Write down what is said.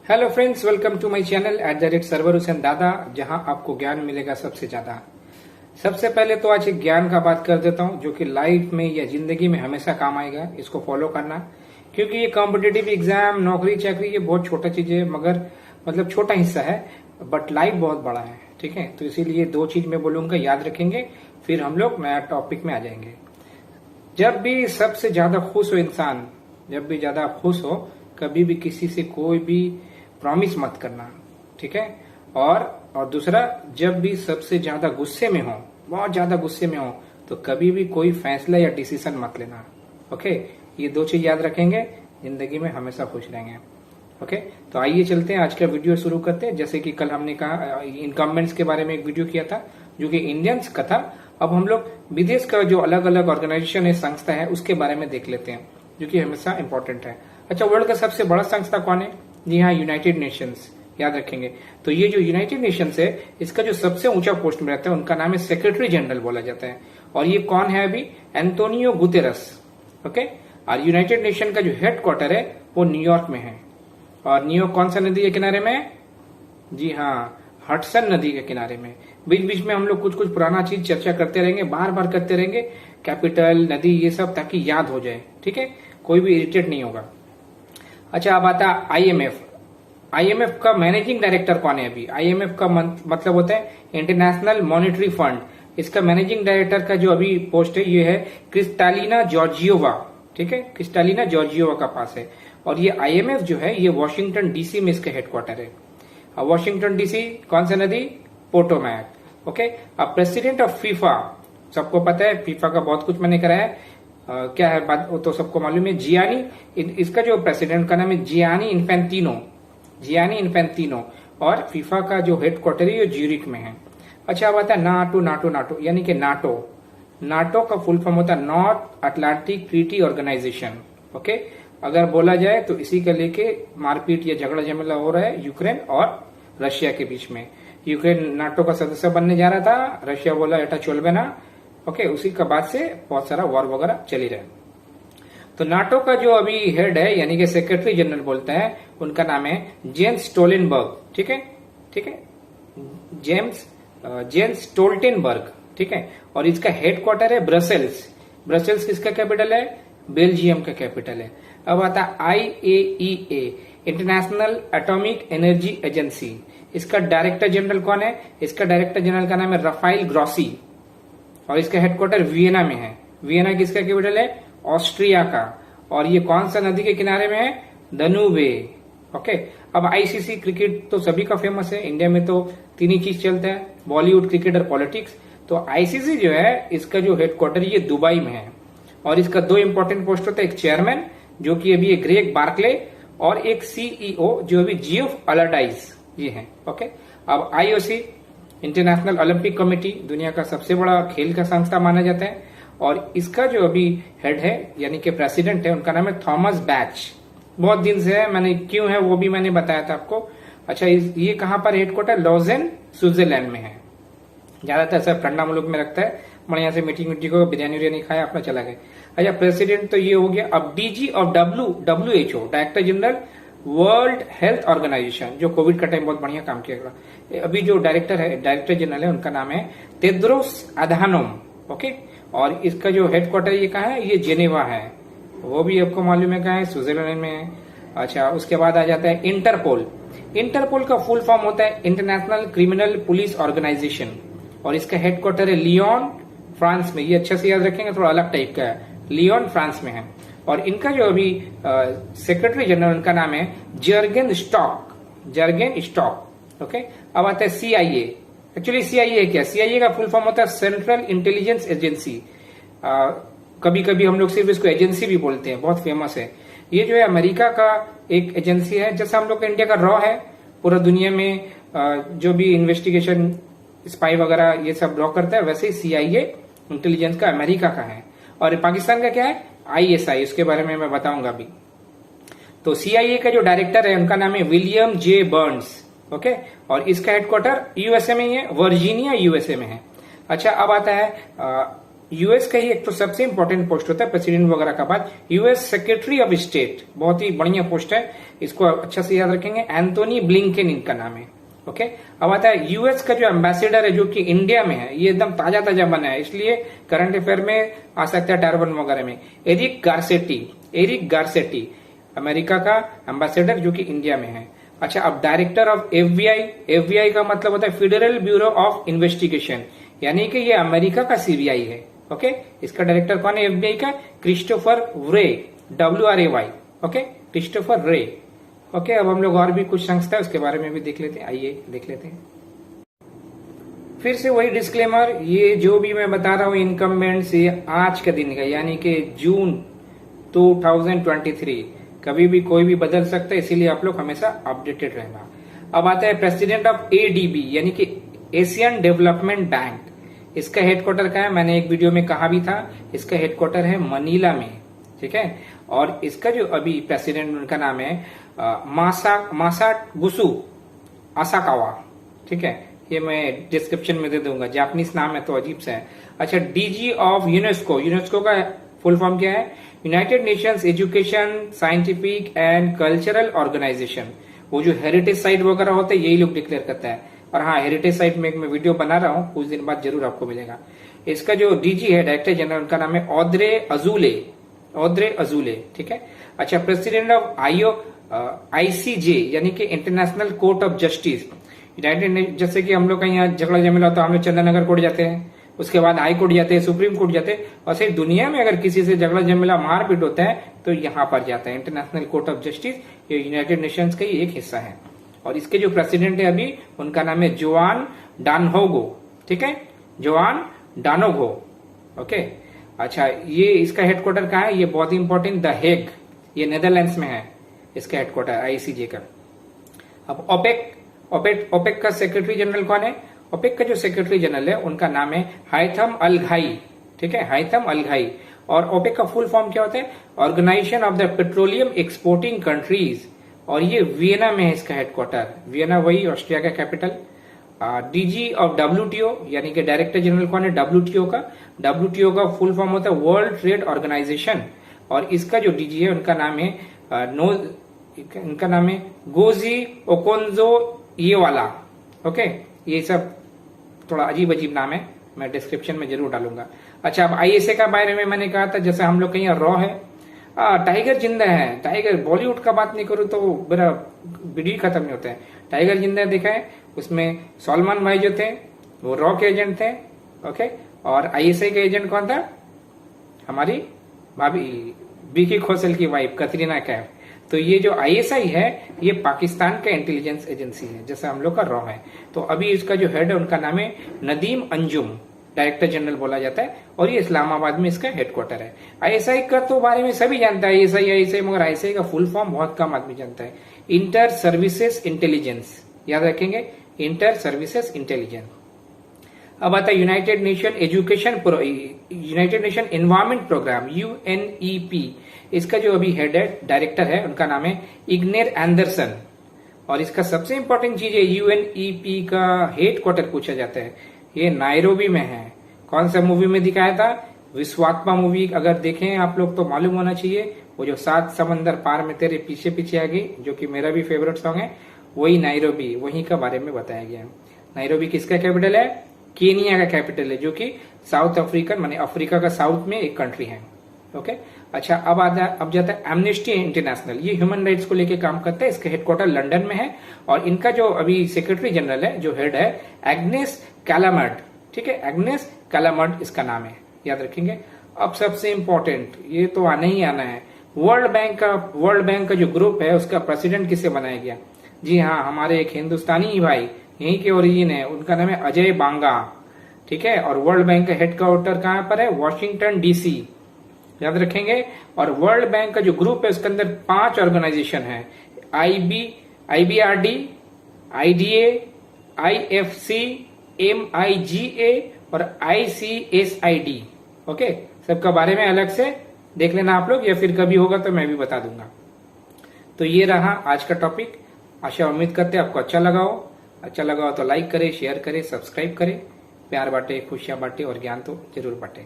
Hello friends, welcome to my channel @Sarwar Hussain दादा, जहां आपको ज्ञान मिलेगा सबसे ज्यादा। सबसे पहले तो आज एक ज्ञान का बात कर देता हूं जो कि लाइफ में या जिंदगी में हमेशा काम आएगा। इसको फॉलो करना, क्योंकि ये कॉम्पिटेटिव एग्जाम, नौकरी चाकरी ये बहुत छोटा चीज है, मगर मतलब छोटा हिस्सा है, बट लाइफ बहुत बड़ा है। ठीक है, तो इसीलिए दो चीज मैं बोलूंगा, याद रखेंगे, फिर हम लोग नया टॉपिक में आ जाएंगे। जब भी सबसे ज्यादा खुश हो इंसान, जब भी ज्यादा खुश हो, कभी भी किसी से कोई भी प्रॉमिस मत करना। ठीक है, और दूसरा, जब भी सबसे ज्यादा गुस्से में हो, बहुत ज्यादा गुस्से में हो, तो कभी भी कोई फैसला या डिसीजन मत लेना। ओके, ये दो चीज याद रखेंगे, जिंदगी में हमेशा खुश रहेंगे। ओके, तो आइए चलते हैं, आज का वीडियो शुरू करते हैं। जैसे कि कल हमने कहा इनकम्बेंट्स के बारे में एक वीडियो किया था जो कि इंडियंस का था। अब हम लोग विदेश का जो अलग अलग ऑर्गेनाइजेशन है, संस्था है, उसके बारे में देख लेते हैं, जो कि हमेशा इंपॉर्टेंट है। अच्छा, वर्ल्ड का सबसे बड़ा संस्था कौन है? जी हाँ, यूनाइटेड नेशंस, याद रखेंगे। तो ये जो यूनाइटेड नेशंस है, इसका जो सबसे ऊंचा पोस्ट में रहता है, उनका नाम है सेक्रेटरी जनरल बोला जाता है। और ये कौन है? अभी एंटोनियो गुतेरस। ओके, और यूनाइटेड नेशन का जो हेड क्वार्टर है वो न्यूयॉर्क में है। और न्यूयॉर्क कौन सा नदी के किनारे में? जी हाँ, हडसन नदी के किनारे में। बीच बीच में हम लोग कुछ कुछ पुराना चीज चर्चा करते रहेंगे, बार बार करते रहेंगे, कैपिटल, नदी, ये सब, ताकि याद हो जाए। ठीक है, कोई भी इरिटेट नहीं होगा। अच्छा, अब आता आईएमएफ। आईएमएफ का मैनेजिंग डायरेक्टर कौन है? अभी आईएमएफ का मतलब होता है इंटरनेशनल मॉनेटरी फंड। इसका मैनेजिंग डायरेक्टर का जो अभी पोस्ट है, ये है क्रिस्टालिना जॉर्जियोवा। ठीक है, क्रिस्टालिना जॉर्जियोवा का पास है। और ये आईएमएफ जो है, ये वॉशिंगटन डीसी में इसका हेडक्वार्टर है। अब वॉशिंगटन डीसी, कौन सा नदी? पोटोमैक। ओके, अब प्रेसिडेंट ऑफ फीफा, सबको पता है, फीफा का बहुत कुछ मैंने कराया है। क्या है बात, वो तो सबको मालूम है, जियानी। इसका जो प्रेसिडेंट का नाम है जियानी इन्फेंटिनो, जियानी इन्फेंटिनो। और फीफा का जो हेडक्वार्टर है, ये ज्यूरिक में है। अच्छा, अब आता है नाटो। नाटो यानी कि नाटो। नाटो का फुल फॉर्म होता है North Atlantic Treaty Organization. Okay, अगर बोला जाए तो इसी का लेके मारपीट या झगड़ा झमेला हो रहा है यूक्रेन और रशिया के बीच में। यूक्रेन नाटो का सदस्य बनने जा रहा था, रशिया बोला एटा चलबे ना। ओके, उसी का बाद से बहुत सारा वॉर वगैरह चली रहे। तो नाटो का जो अभी हेड है, यानी कि सेक्रेटरी जनरल बोलते हैं, उनका नाम है जेन्स स्टोल्टेनबर्ग। ठीक है, ठीक है, जेन्स स्टोल्टेनबर्ग। ठीक है, और इसका हेडक्वार्टर है ब्रसेल्स। ब्रसेल्स किसका कैपिटल है? बेल्जियम का कैपिटल है। अब आता है IAEA, international atomic energy agency. इसका डायरेक्टर जनरल कौन है? इसका डायरेक्टर जनरल का नाम है राफेल ग्रॉसी, और इसका हेडक्वार्टर वियना में है। वियना किसका कैपिटल है? ऑस्ट्रिया का। और ये कौन सा नदी के किनारे में है? दनूबे। ओके, अब आईसीसी क्रिकेट तो सभी का फेमस है। इंडिया में तो तीन ही चीज चलता है, बॉलीवुड, क्रिकेट और पॉलिटिक्स। तो आईसीसी जो है, इसका जो हेडक्वार्टर ये दुबई में है। और इसका दो इंपॉर्टेंट पोस्ट होता है, एक चेयरमैन जो कि अभी है ग्रेग बार्कले, और एक सीईओ जो अभी जियोफ अलाडाइज ये है। ओके, अब आईओसी, इंटरनेशनल ओलंपिक कमेटी, दुनिया का सबसे बड़ा खेल का संस्था माना जाता है। और इसका जो अभी हेड है, यानी कि प्रेसिडेंट है, उनका नाम है थॉमस बैच। बहुत दिन से है, मैंने क्यों है वो भी मैंने बताया था आपको। अच्छा, ये कहां पर हेडक्वार्टर? लॉजेन, स्विट्जरलैंड में है। ज्यादातर सब ठंडा मुल्क में रखता है। बढ़िया से मीटिंग को बिरयानी उरियानी खाया, अपना चला गया। अच्छा, प्रेसिडेंट तो ये हो गया। अब DG of WHO, director general World Health Organization, जो कोविड का टाइम बहुत बढ़िया काम किया। अभी जो डायरेक्टर जनरल है, उनका नाम है टेड्रोस अधानोम। ओके, और इसका जो हेडक्वार्टर ये कहाँ है? ये जेनेवा है। वो भी आपको मालूम है कहाँ है? स्विट्जरलैंड में है। अच्छा, उसके बाद आ जाता है इंटरपोल। इंटरपोल का फुल फॉर्म होता है इंटरनेशनल क्रिमिनल पुलिस ऑर्गेनाइजेशन, और इसका हेडक्वार्टर है लियोन, फ्रांस में। ये अच्छा से याद रखेंगे, थोड़ा अलग टाइप का है। लियोन, फ्रांस में है। और इनका जो अभी सेक्रेटरी जनरल, उनका नाम है जर्गेन स्टॉक। ओके, अब आता है CIA। एक्चुअली CIA क्या? CIA का फुल फॉर्म होता है सेंट्रल इंटेलिजेंस एजेंसी। कभी कभी हम लोग सिर्फ इसको एजेंसी भी बोलते हैं, बहुत फेमस है। ये जो है अमेरिका का एक एजेंसी है, जैसा हम लोग का इंडिया का रॉ है। पूरा दुनिया में जो भी इन्वेस्टिगेशन, स्पाई वगैरह ये सब रॉ करता है, वैसे ही CIA इंटेलिजेंस का अमेरिका का है। और पाकिस्तान का क्या है? ISI, उसके बारे में मैं बताऊंगा अभी। तो CIA का जो डायरेक्टर है, उनका नाम है विलियम J. बर्न्स। ओके, और इसका हेडक्वार्टर USA में ही है, वर्जीनिया USA में है। अच्छा, अब आता है यूएस का ही एक तो सबसे इंपॉर्टेंट पोस्ट होता है प्रेसिडेंट वगैरह का बाद, यूएस सेक्रेटरी ऑफ स्टेट, बहुत ही बढ़िया पोस्ट है, इसको अच्छा से याद रखेंगे। एंथोनी ब्लिंकन इनका नाम है। ओके, अब आता है यूएस का जो एम्बेसडर है जो कि इंडिया में है, ये एकदम ताजा ताजा बना है, इसलिए करंट अफेयर में आ सकता है टर्बन वगैरह में। एरिक गारसेटी अमेरिका का एम्बेसडर जो कि इंडिया में है। अच्छा, अब डायरेक्टर ऑफ एफबीआई का मतलब होता है फेडरल ब्यूरो ऑफ इन्वेस्टिगेशन, यानी कि ये अमेरिका का सीबीआई है। ओके, इसका डायरेक्टर कौन है एफबीआई का? क्रिस्टोफर रे, WRAY। ओके, क्रिस्टोफर रे। ओके, अब हम लोग और भी कुछ संस्था है उसके बारे में भी देख लेते हैं, आइए देख लेते हैं। फिर से वही डिस्क्लेमर, ये जो भी मैं बता रहा हूं इनकम्बेंट्स, ये आज के दिन का, यानी कि जून 2023, कभी भी कोई भी बदल सकता है, इसीलिए आप लोग हमेशा अपडेटेड रहना। अब आता है प्रेसिडेंट ऑफ ADB, यानी कि एशियन डेवलपमेंट बैंक, इसका हेडक्वार्टर कहाँ है? मैंने एक वीडियो में कहा भी था, इसका हेडक्वार्टर है मनीला में। ठीक है, और इसका जो अभी प्रेसिडेंट उनका नाम है मासागुसु आसाकावा। ठीक है, ये मैं डिस्क्रिप्शन में दे दूंगा, जापानीज नाम है तो अजीब सा है। अच्छा, DG ऑफ यूनेस्को का फुल फॉर्म क्या है? United Nations education, scientific and cultural organization. वो जो हेरिटेज साइट वगैरह होते हैं यही लोग डिक्लेयर करता है। और हाँ, हेरिटेज साइट में मैं वीडियो बना रहा हूँ, कुछ दिन बाद जरूर आपको मिलेगा। इसका जो DG है, डायरेक्टर जनरल, उनका नाम है ऑद्रे अजूले। ठीक है, अच्छा, प्रेसिडेंट ऑफ ICJ, यानी कि international court of justice, United, जैसे कि हम लोग का यहाँ झगड़ा जमेला होता है, हम लोग चंद्रनगर कोर्ट जाते हैं, उसके बाद हाई कोर्ट जाते हैं, सुप्रीम कोर्ट जाते हैं, और सिर्फ दुनिया में अगर किसी से झगड़ा जमेला मारपीट होता है तो यहाँ पर जाता है इंटरनेशनल कोर्ट ऑफ जस्टिस। ये यूनाइटेड नेशंस का ही एक हिस्सा है। और इसके जो प्रेसिडेंट है अभी, उनका नाम है जोआन डानहोगो। ठीक है, जोआन डानोगो। ओके, अच्छा, ये इसका हेडक्वार्टर कहाँ है? ये बहुत ही इंपॉर्टेंट, द हेग, ये नेदरलैंड्स में है इसका हेडक्वार्टर ICJ का। अब ओपेक का सेक्रेटरी जनरल कौन है? ओपेक का जो सेक्रेटरी जनरल है उनका नाम है हाइथम अल घाई। ठीक है, हाइथम अल घाई। और ओपेक का फुल फॉर्म क्या होता है? Organization of the Petroleum Exporting Countries, और ये वियना में है इसका हेडक्वार्टर। वियना वही ऑस्ट्रिया का कैपिटल। DG ऑफ WTO, यानी कि डायरेक्टर जनरल कौन है? WTO का फुल फॉर्म होता है वर्ल्ड ट्रेड ऑर्गेनाइजेशन। और इसका जो DG है उनका नाम है गोजी ओकोन्जो ये वाला। ओके, ये सब थोड़ा अजीब अजीब नाम है, मैं डिस्क्रिप्शन में जरूर डालूंगा। अच्छा, अब ISA का बारे में मैंने कहा था, जैसे हम लोग कहीं रॉ है, टाइगर जिंदा है। टाइगर, बॉलीवुड का बात नहीं करूँ तो मेरा वीडियो खत्म नहीं होता है। टाइगर जिंदा देखा है, उसमें सलमान भाई जो थे वो रॉ के एजेंट थे। ओके, और ISA का एजेंट कौन था? हमारी भाभी विकी कौशल की वाइफ कतरीना कैफ। तो ये जो ISI है ये पाकिस्तान का इंटेलिजेंस एजेंसी है, जैसे हम लोग का रॉ है। तो अभी इसका जो हेड है उनका नाम है नदीम अंजुम, डायरेक्टर जनरल बोला जाता है, और ये इस्लामाबाद में इसका हेडक्वार्टर है। ISI का तो बारे में सभी जानता है, ISI, मगर ISI का फुल फॉर्म बहुत कम आदमी जानता है। इंटर सर्विसेज इंटेलिजेंस, याद रखेंगे, इंटर सर्विसेज इंटेलिजेंस। अब आता है United Nation Environment Programme, UNEP। इसका जो अभी हेड है, डायरेक्टर है, उनका नाम है इग्नेर एंडरसन। और इसका सबसे इंपॉर्टेंट चीज है, UNEP का हेडक्वार्टर पूछा जाता है, ये नायरोबी में है। कौन सा मूवी में दिखाया था? विश्वात्मा मूवी। अगर देखें आप लोग तो मालूम होना चाहिए, वो जो 7 समंदर पार में तेरे पीछे पीछे आ गई, जो कि मेरा भी फेवरेट सॉन्ग है, वही नायरोबी, वही का बारे में बताया गया है। नायरोबी किसका कैपिटल है? केनिया का कैपिटल है, जो कि साउथ अफ्रीकन, माने अफ्रीका का साउथ में एक कंट्री है। ओके, अच्छा, अब जाता है एमनेस्टी इंटरनेशनल। ये ह्यूमन राइट्स को लेके काम करता है, इसका हेडक्वार्टर लंदन में है। और इनका जो अभी सेक्रेटरी जनरल है, जो हेड है, एग्नेस कैलामर्ड। ठीक है, एग्नेस कैलामर्ड इसका नाम है, याद रखेंगे। अब सबसे इंपॉर्टेंट, ये तो आना ही आना है, वर्ल्ड बैंक का जो ग्रुप है उसका प्रेसिडेंट किसे बनाया गया? जी हाँ, हमारे एक हिंदुस्तानी ही भाई, यहीं के ओरिजिन है, उनका नाम है अजय बांगा। ठीक है, और वर्ल्ड बैंक का हेडक्वार्टर कहां पर है? वॉशिंगटन DC, याद रखेंगे। और वर्ल्ड बैंक का जो ग्रुप है उसके अंदर 5 ऑर्गेनाइजेशन है, IBRD, IDA, IFC, MIGA और ICSID। ओके, सबका बारे में अलग से देख लेना आप लोग, या फिर कभी होगा तो मैं भी बता दूंगा। तो ये रहा आज का टॉपिक। आशा उम्मीद करते हैं आपको अच्छा लगा हो तो लाइक करें, शेयर करें, सब्सक्राइब करें, प्यार बांटे, खुशियां बांटे और ज्ञान तो जरूर बांटे।